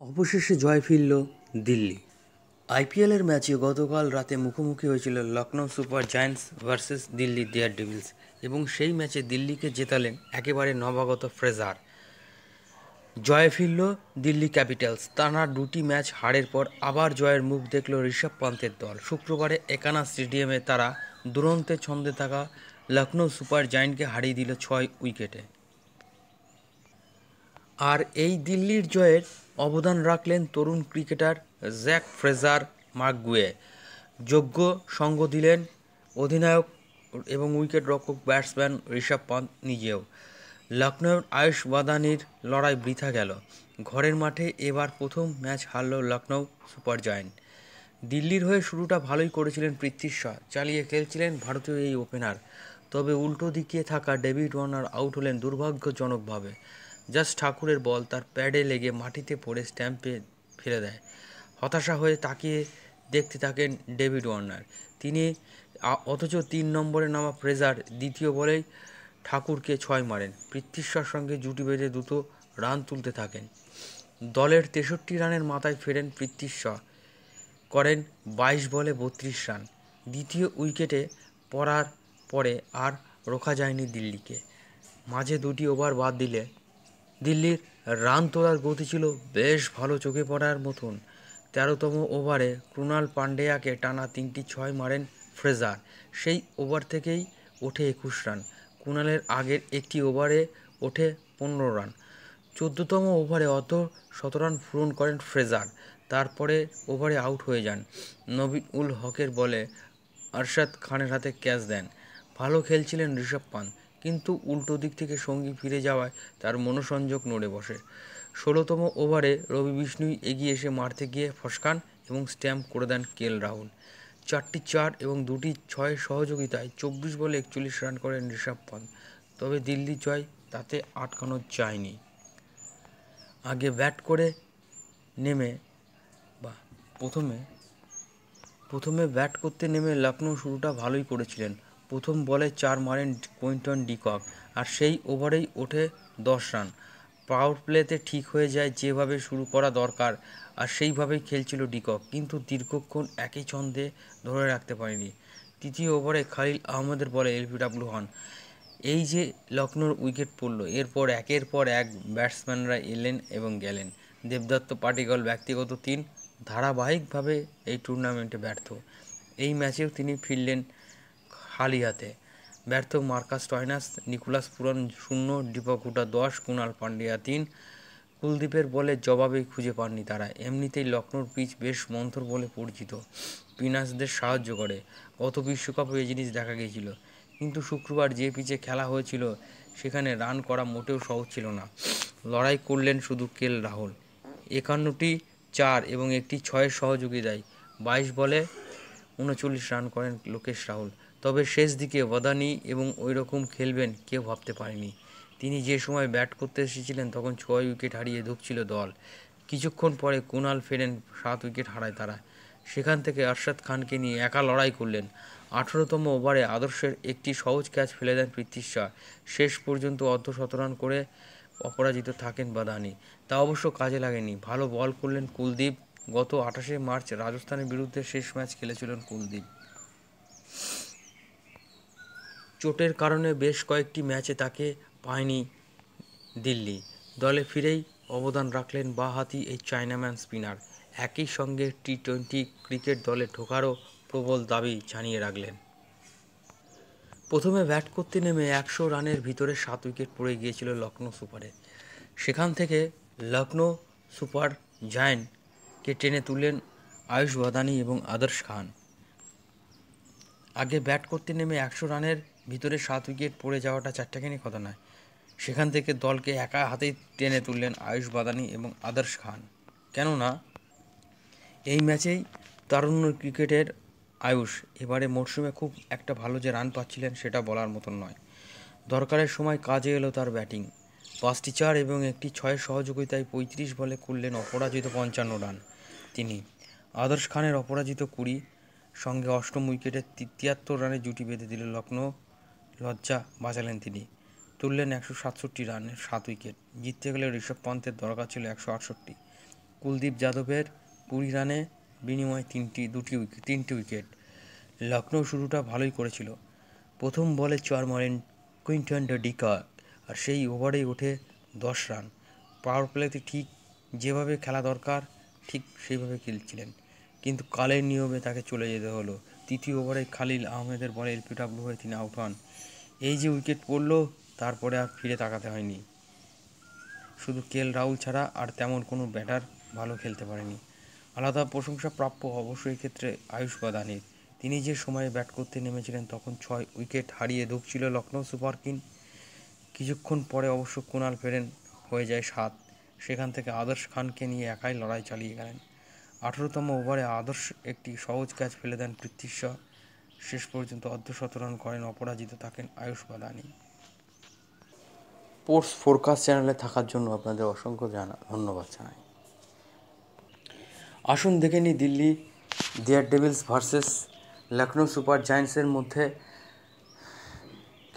অবশেষে জয় ফিরল দিল্লি। আইপিএলের ম্যাচে গতকাল রাতে মুখোমুখি হয়েছিল Lucknow super giants versus Delhi daredevils এবং সেই ম্যাচে দিল্লিকে জেতালেন একেবারে নবাগত ফ্রেজার। জয়ে ফিরল দিল্লি ক্যাপিটালস। টানা দুটি ম্যাচ হারের পর আবার জয়ের মুখ দেখল ঋষভ পান্তের দল। শুক্রবারে একানা স্টেডিয়ামে তারা দুরন্তে ছন্দে থাকা লখনৌ সুপার জায়ান্টকে হারিয়ে দিল 6 উইকেটে। আর এই দিল্লির জয়ের অবদান রাখলেন তরুণ ক্রিকেটার জ্যাক ফ্রেজার মাকগুয়ে। যোগ্য সঙ্গ দিলেন অধিনায়ক এবং উইকেটরক্ষক ব্যাটসম্যান ঋষভ পান্ত নিজেও। লখনৌর আয়ুষ বাদানির লড়াই বৃথা গেল। ঘরের মাঠে এবার প্রথম ম্যাচ হারল লখনৌ সুপার জায়ান্ট। দিল্লির হয়ে শুরুটা ভালোই করেছিলেন পৃথ্বী শা, চালিয়ে খেলছিলেন ভারতীয় এই ওপেনার। তবে উল্টো দিকে থাকা ডেভিড ওয়ার্নার আউট হলেন দুর্ভাগ্যজনকভাবে। জাস্ট ঠাকুরের বল তার প্যাডে লেগে মাটিতে পড়ে স্ট্যাম্পে ফেলে দেয়। হতাশা হয়ে তাকিয়ে দেখতে থাকেন ডেভিড ওয়ার্নার। তিনি অথচ 3 নম্বরে নামা ফ্রেজার দ্বিতীয় বলেই ঠাকুরকে 6 মারেন। পৃথ্বী শার সঙ্গে জুটি বেঁধে দ্রুত রান তুলতে থাকেন। দলের 63 রানের মাথায় ফেরেন পৃথ্বী শা, করেন 22 বলে 32 রান। দ্বিতীয় উইকেটে পড়ার পরে আর রোখা যায়নি দিল্লিকে। মাঝে দুটি ওভার বাদ দিলে দিল্লির রান তোলার গতি ছিল বেশ ভালো, চোখে পড়ার মতন। 13তম ওভারে ক্রুনাল পান্ডেয়াকে টানা 3টি 6 মারেন ফ্রেজার। সেই ওভার থেকেই ওঠে 21 রান। ক্রুনালের আগের একটি ওভারে ওঠে 15 রান। 14তম ওভারে অর্ধ-শতরান পূরণ করেন ফ্রেজার। তারপরে ওভারে আউট হয়ে যান। নবীন উল হকের বলে আরশাদ খানের হাতে ক্যাচ দেন। ভালো খেলছিলেন ঋষভ পান্ত, কিন্তু উল্টো দিক থেকে সঙ্গী ফিরে যাওয়ায় তার মনোসংযোগ নড়ে বসে। 16তম ওভারে রবি বিষ্ণুই এগিয়ে এসে মারতে গিয়ে ফসকান এবং স্ট্যাম্প করে দেন কেএল রাহুল। 4টি 4 এবং 2টি 6 সহযোগিতায় 24 বলে 41 রান করেন ঋষভ পান্ত। তবে দিল্লির জয় তাতে আটকানো যায়নি। আগে ব্যাট করে নেমে বা প্রথমে ব্যাট করতে নেমে লখনৌ শুরুটা ভালোই করেছিলেন। প্রথম বলে 4 মারেন কুইন্টন ডিকক, আর সেই ওভারেই ওঠে 10 রান। পাওয়ার প্লেতে ঠিক হয়ে যায় যেভাবে শুরু করা দরকার, আর সেইভাবেই খেলছিল ডিকক, কিন্তু দীর্ঘক্ষণ একই ছন্দে ধরে রাখতে পারেনি। তৃতীয় ওভারে খালিল আহমেদের বলে এলবিডব্লিউ হন। এই যে লখনৌর উইকেট পড়ল, এরপর একের পর এক ব্যাটসম্যানরা এলেন এবং গেলেন। দেবদত্ত পাটিকল ব্যক্তিগত 3, ধারাবাহিকভাবে এই টুর্নামেন্টে ব্যর্থ। এই ম্যাচেও তিনি ফিরলেন খালি হাতে। ব্যর্থ Marcus Stoinis, Nicholas Pooran 0, Dipak Hooda 10, Kunal Pandya 3। কুলদীপের বলে জবাবই খুঁজে পাননি তারা। এমনিতেই লখনৌর পিচ বেশ মন্থর বলে পরিচিত, স্পিনারদের সাহায্য করে। গত বিশ্বকাপে এই জিনিস দেখা গিয়েছিল, কিন্তু শুক্রবার যে পিচে খেলা হয়েছিল সেখানে রান করা মোটেও সহজ ছিল না। লড়াই করলেন শুধু কেএল রাহুল। 51টি 4 এবং একটি 6 সহযোগিতায় 22 বলে 39 রান করেন লোকেশ রাহুল। তবে শেষ দিকে বাদানি এবং ওই রকম খেলবেন কেউ ভাবতে পারেনি। তিনি যে সময় ব্যাট করতে এসেছিলেন তখন 6 উইকেট হারিয়ে ধুঁকছিল দল। কিছুক্ষণ পরে কুণাল ফেরেন, 7 উইকেট হারায় তারা। সেখান থেকে আরশাদ খানকে নিয়ে একা লড়াই করলেন। 18তম ওভারে আদর্শের একটি সহজ ক্যাচ ফেলে দেন পৃথ্বী শা। শেষ পর্যন্ত অর্ধ-শতরান করে অপরাজিত থাকেন বাদানি। তা অবশ্য কাজে লাগেনি। ভালো বল করলেন কুলদীপ। গত 28শে মার্চ রাজস্থানের বিরুদ্ধে শেষ ম্যাচ খেলেছিলেন কুলদীপ। চোটের কারণে বেশ কয়েকটি ম্যাচে তাকে পায়নি দিল্লি। দলে ফিরেই অবদান রাখলেন বাঁ-হাতি এই চায়নাম্যান স্পিনার। একই সঙ্গে টি-20 ক্রিকেট দলে ঢোকারও প্রবল দাবি জানিয়ে রাখলেন। প্রথমে ব্যাট করতে নেমে 100 রানের ভিতরে 7 উইকেট পড়ে গিয়েছিল লখনৌ সুপারের। সেখান থেকে লখনৌ সুপার জায়ান্টকে টেনে তুললেন আয়ুষ বাদানি এবং আদর্শ খান। আগে ব্যাট করতে নেমে 100 রানের ভিতরে 7 উইকেট পড়ে যাওয়াটা চারটাখানি কথা নয়। সেখান থেকে দলকে একা হাতেই টেনে তুললেন আয়ুষ বাদানি এবং আদর্শ খান। কেননা এই ম্যাচেই তারুণ্য ক্রিকেটের আয়ুষ এবারে মরশুমে খুব একটা ভালো যে রান পাচ্ছিলেন সেটা বলার মতন নয়। দরকারের সময় কাজে এলো তার ব্যাটিং। 5টি 4 এবং একটি 6 সহযোগিতায় 35 বলে করলেন অপরাজিত 55 রান তিনি। আদর্শ খানের অপরাজিত 20 সঙ্গে অষ্টম উইকেটে 73 রানের জুটি বেঁধে দিল লখনৌ। লজ্জা বাঁচালেন তিনি, তুললেন 167 রানের 7 উইকেট। জিততে গেলে ঋষভ পান্তের দরকার ছিল 168। কুলদীপ যাদবের 20 রানে বিনিময়ে তিনটি উইকেট। লখনৌ শুরুটা ভালোই করেছিল। প্রথম বলে 4 মারেন কুইন্টন ডি কক, আর সেই ওভারেই ওঠে 10 রান। পাওয়ার প্লেতে ঠিক যেভাবে খেলা দরকার ঠিক সেইভাবে খেলছিলেন, কিন্তু কালের নিয়মে তাকে চলে যেতে হলো। তৃতীয় ওভারে খালিল আহমেদের বলে এলপিডব্লিউ হয়ে তিনি আউট হন। এই যে উইকেট পড়ল, তারপরে আর ফিরে তাকাতে হয়নি। শুধু রাহুল ছাড়া আর তেমন কোনো ব্যাটার ভালো খেলতে পারেনি। আলাদা প্রশংসা প্রাপ্য অবশ্যই ক্ষেত্রে আয়ুষ বাদানির। তিনি যে সময়ে ব্যাট করতে নেমেছিলেন তখন 6 উইকেট হারিয়ে ধুঁকছিল লখনৌ সুপার কিংস। কিছুক্ষণ পরে অবশ্য কুণাল ফেরেন, হয়ে যায় 7। সেখান থেকে আদর্শ খানকে নিয়ে একাই লড়াই চালিয়ে গেলেন। 18তম ওভারে আদর্শ একটি সহজ ক্যাচ ফেলে দেন পৃথ্বী শ। শেষ পর্যন্ত অর্ধশতরান করেন, অপরাজিত থাকেন আয়ুষ বাদানি। স্পোর্টস ফোরকাস্ট চ্যানেলে থাকার জন্য আপনাদের অসংখ্য ধন্যবাদ জানাই। আসুন দেখে নিই Delhi Daredevils versus Lucknow Super জায়ান্টসের মধ্যে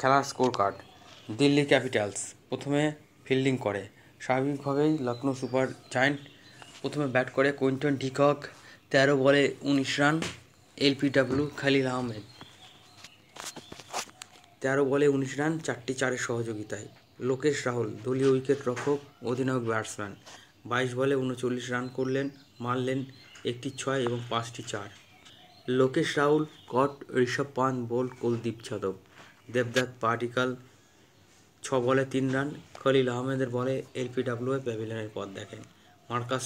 খেলার স্কোর কার্ড। দিল্লি ক্যাপিটালস প্রথমে ফিল্ডিং করে। স্বাভাবিকভাবেই লখনৌ সুপার জায়ান্ট প্রথমে ব্যাট করে কুইন্টন ডি কক 13 বলে 19 রান। এলপিডব্লিউ খালিল আহমেদ 13 বলে 19 রান, 4টি 4-এর সহযোগিতায়। লোকেশ রাহুল দলীয় উইকেট রক্ষক, অধিনায়ক ব্যাটসম্যান 22 বলে 39 রান মারলেন, একটি 6 এবং 5টি 4। লোকেশ রাহুল কট, ঋষভ পান্ত বোল্ড, কুলদীপ যাদব, দেবদত্ত পাডিক্কাল 6 বলে 3 রান। খলিল আহমেদের বলে এলপিডব্লিউ প্যাভিলিয়নের পথ দেখেন। মার্কাস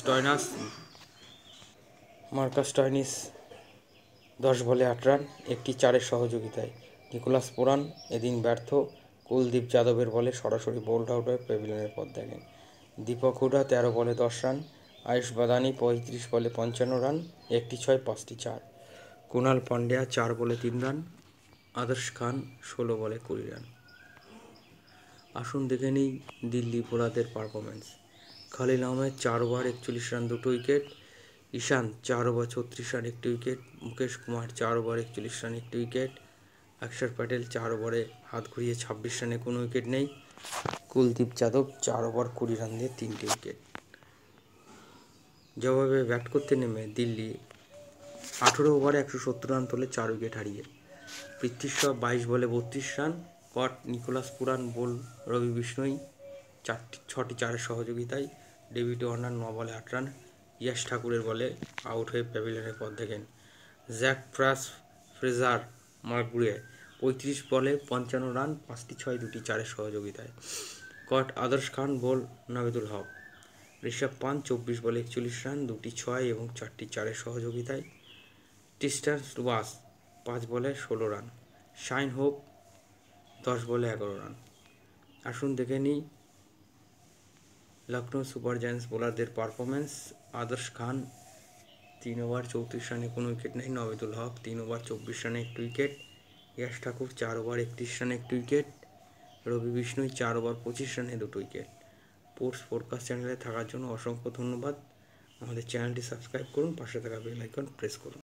স্টয়নিস 10 বলে 8 রান, একটি 4-এর সহযোগিতায়। নিকোলাস পুরান এদিন ব্যর্থ। কুলদীপ যাদবের বলে সরাসরি বোল্ড আউট হয়ে প্যাভিলিয়নের পথ দেখেন। দীপক হুডা 13 বলে 10 রান। আয়ুষ বাদানি 35 বলে 55 রান, একটি 6, 5টি 4। কুণাল পান্ডিয়া 4 বলে 3 রান। আদর্শ খান 16 বলে 20 রান। আসুন দেখে নিই দিল্লি বোলারদের performance. Khalil Ahmed 4 over 41 run, 2 wicket. Ishant 4 over 36 run, 1 wicket. Mukesh Kumar 4 over 41 run, 1 wicket. অক্ষর প্যাটেল 4 ওভারে হাত ঘুরিয়ে 26 রানে, কোনো উইকেট নেই। কুলদীপ যাদব 4 ওভার 20 রান দিয়ে 3টি উইকেট। যেভাবে ব্যাট করতে নেমে দিল্লি 18 ওভারে 170 রান তোলে 4 উইকেট হারিয়ে। পৃথ্বী শ 22 বলে 32 রান। কট, নিকোলাস পুরান বোল, রবি বিষ্ণই 6টি 4-এর সহযোগিতায়। ডেভিড ওয়ার্নার 9 বলে 8 রান। ইয়াশ ঠাকুরের বলে আউট হয়ে প্যাভিলিয়নের পথ দেখেন। জ্যাক ফ্রেজার মার্গুয়ে 35 বলে 55 রান, 5টি 6, 2টি 4-এর সহযোগিতায়। কট, আদর্শ খান বোল, নাবিদুল হক। ঋষভ পান্ত 24 বলে 41 রান, 2টি 6 এবং 4টি 4-এর সহযোগিতায়। টিস্টার ওয়াস 5 বলে 16 রান। শাইন হোপ 10 বলে 11 রান। আসুন দেখে নিই লখনৌ সুপার জায়ান্টস বোলারদের পারফরমেন্স। আদর্শ খান 3 ওভার 34 রানে, কোনো উইকেট নেই। নাবিদুল হক 3 ওভার 24 রানে, 1 উইকেট। ইয়াশ ঠাকুর 4 ওভার 31 রানে, 1 উইকেট। রবি বিষ্ণই 4 ওভার 25 রানে, 2 উইকেট। স্পোর্টস ফোরকাস্ট চ্যানেলে থাকার জন্য অসংখ্য ধন্যবাদ। আমাদের চ্যানেলটি সাবস্ক্রাইব করুন, পাশে থাকা বেল আইকন প্রেস করুন।